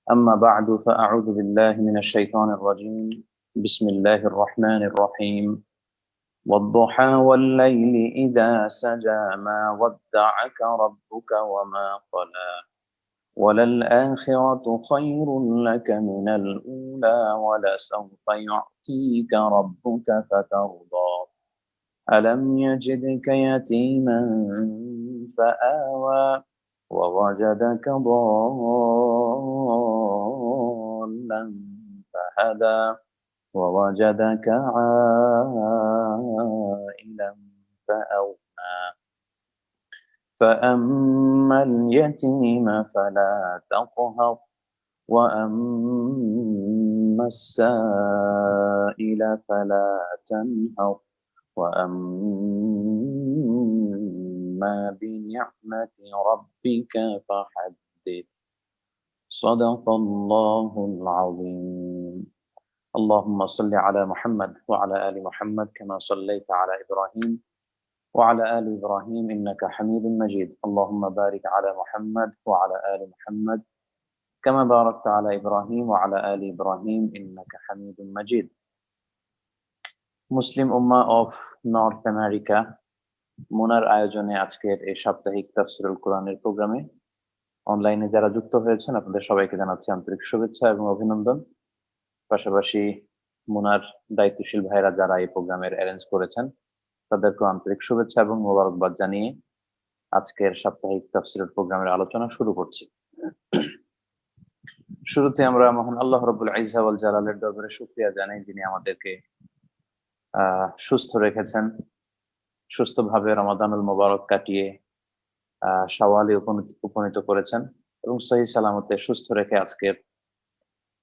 أما بعد فأعوذ بالله من الشيطان الرجيم. بسم الله الرحمن الرحيم. والضحى والليل إذا سجى ما ودعك ربك وما قلى وللآخرة خير لك من الأولى ولسوف يعطيك ربك فترضى ألم يجدك يتيما فآوى ووجدك ضالا فهدى ووجدك عائلا فأغنى فأما اليتيم فلا تقهر وأما السائل فلا تنهر وأما بنعمة ربك فحدث. صدق الله العظيم. اللهم صل على محمد وعلى آل محمد كما صليت على إبراهيم وعلى آل إبراهيم إنك حميد مجيد. اللهم بارك على محمد وعلى آل محمد كما باركت على إبراهيم وعلى آل إبراهيم إنك حميد مجيد. Muslim Ummah of North America মুনার আয়োজনে আজকের এই সাপ্তাহিক তাফসীরুল কোরআনের প্রোগ্রামে অনলাইনে যারা যুক্ত হয়েছেন আপনাদের সবাইকে জানাচ্ছি আন্তরিক শুভেচ্ছা এবং অভিনন্দন। পাশাপাশি মুনার দায়িত্বশীল ভাইরা যারা এই প্রোগ্রামের অ্যারেঞ্জ করেছেন তাদেরকে আন্তরিক শুভেচ্ছা এবং মোবারকবাদ জানিয়ে আজকের সাপ্তাহিক তাফসীরুল প্রোগ্রামের আলোচনা শুরু করছি। শুরুতে আমরা মহান আল্লাহ রাব্বুল ইজ্জা ওয়াল জালালের দরবারে শুকরিয়া জানাই যিনি আমাদেরকে সুস্থ রেখেছেন, সুস্থভাবে রমাদানুল মোবারক কাটিয়ে শাওয়ালে উপনীত করেছেন এবং সহি সালামতে সুস্থ রেখে আজকের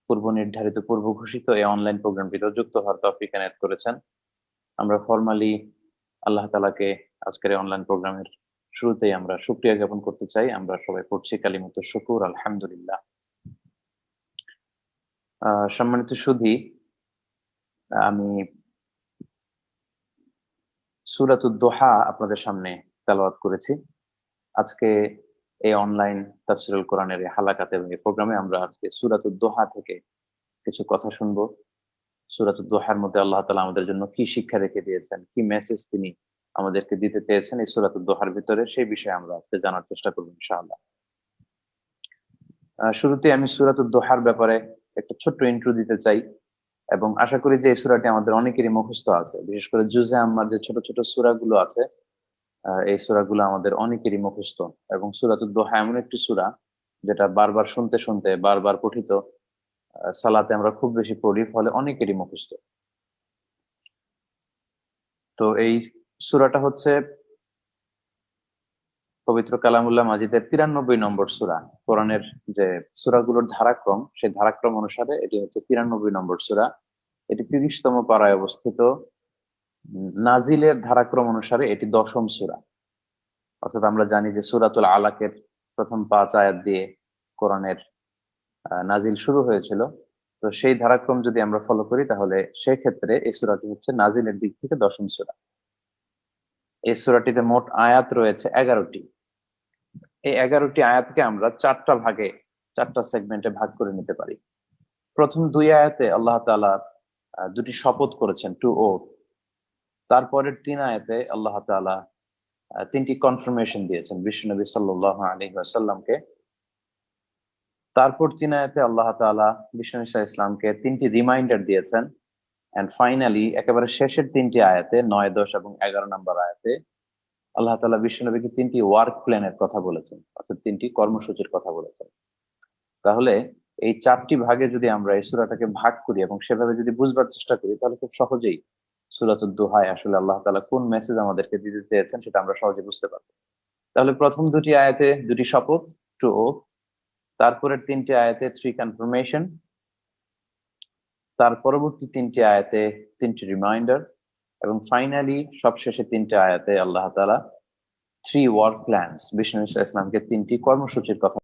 পূর্ব নির্ধারিত পূর্ব ঘোষিত এই অনলাইন প্রোগ্রামটিতে যুক্ত হওয়ার তৌফিক এনায়েত করেছেন। আমরা ফরমালি আল্লাহ তাআলাকে আজকের এই অনলাইন প্রোগ্রামের শুরুতেই আমরা শুকরিয়া জ্ঞাপন করতে চাই। আমরা সবাই পড়ছি কালিমাতুশ শুকুর আলহামদুলিল্লাহ। সম্মানিত সুধী, আমি সূরাতুদ দোহা আপনাদের সামনে তেলাওয়াত করেছি। আজকে এই অনলাইন তাফসীরুল কোরআনের এই হালাকাতে এবং এই প্রোগ্রামে আমরা আজকে সূরাতুদ দোহা থেকে কিছু কথা শুনবো। সূরাতুদ দোহার মধ্যে আল্লাহ তাআলা আমাদের জন্য কি শিক্ষা রেখে দিয়েছেন, কি মেসেজ তিনি আমাদেরকে দিতে চেয়েছেন এই সূরাতুদ দোহার ভিতরে, সেই বিষয়ে আমরা আজকে জানার চেষ্টা করব ইনশাআল্লাহ। শুরুতে আমি সূরাতুদ দোহার ব্যাপারে একটা ছোট্ট ইন্ট্রো দিতে চাই এবং আশা করি যে এই সূরাটি আমাদের অনেকেরই মুখস্থ আছে। বিশেষ করে জুজে আম্মার যে ছোট ছোট সূরাগুলো আছে এই সূরাগুলো আমাদের অনেকেরই মুখস্থ এবং সূরাতুদ দোহা এমন একটি সূরা যেটা বারবার শুনতে শুনতে বারবার পঠিত সালাতে আমরা খুব বেশি পড়ি, ফলে অনেকেরই মুখস্থ। তো এই সূরাটা হচ্ছে পবিত্র কালামুল্লাহ মাজিদের 93 নম্বর সূরা। কোরআনের যে সূরাগুলোর ধারাক্রম, সেই ধারাক্রম অনুসারে এটি হচ্ছে 93 নম্বর সূরা। এটি 30তম পারায় অবস্থিত। নাজিলের ধারাক্রম অনুসারে এটি 10ম সূরা। অর্থাৎ আমরা জানি যে সূরাতুল আলাকের প্রথম 5 আয়াত দিয়ে কোরআনের নাজিল শুরু হয়েছিল। তো সেই ধারাক্রম যদি আমরা ফলো করি তাহলে সেই ক্ষেত্রে এই সূরাটি হচ্ছে নাজিলের দিক থেকে 10ম সূরা। এই সূরাটিতে মোট আয়াত রয়েছে 11টি। এই 11টি আয়াতকে আমরা 4টা ভাগে 4টা সেগমেন্টে ভাগ করে নিতে পারি। প্রথম 2 আয়াতে আল্লাহ তাআলা দুটি শপথ করেছেন, 2 ওথ। তারপরের 3 আয়াতে আল্লাহ তাআলা 3টি কনফার্মেশন দিয়েছেন বিশ্বনবী সাল্লাল্লাহু আলাইহি ওয়াসাল্লামকে। তারপর 3 আয়াতে আল্লাহ তাআলা বিশ্বনবী সাল্লাল্লাহু আলাইহি ওয়াসাল্লামকে 3টি রিমাইন্ডার দিয়েছেন। এন্ড ফাইনালি একেবারে শেষের 3টি আয়াতে 9, 10 এবং 11 নম্বর আয়াতে আল্লাহ তাআলা বিশ্বনবীকে 3টি ওয়ার্ক প্ল্যানের কথা বলেছেন, অর্থাৎ 3টি কর্মসূচির কথা বলেছেন। তাহলে এই 4টি ভাগে যদি আমরা এই সূরাটাকে ভাগ করি এবং সেভাবে যদি বুঝবার চেষ্টা করি তাহলে খুব সহজেই সূরাতুদ দোহায় আসলে আল্লাহ তাআলা কোন মেসেজ আমাদেরকে দিতে চেয়েছেন সেটা আমরা সহজে বুঝতে পারবো। তাহলে প্রথম 2টি আয়াতে 2টি শপথ, 2 ওথ। তারপরের 3টি আয়াতে 3 কনফার্মেশন। তার পরবর্তী 3টি আয়াতে 3টি রিমাইন্ডার এবং ফাইনালি সবশেষে 3টে আয়াতে আল্লাহ তাআলা 3 ওয়ার্ক প্ল্যানস, বিশ্বনবী সাল্লাল্লাহু আলাইহি ওয়াসাল্লামকে 3টি কর্মসূচির কথা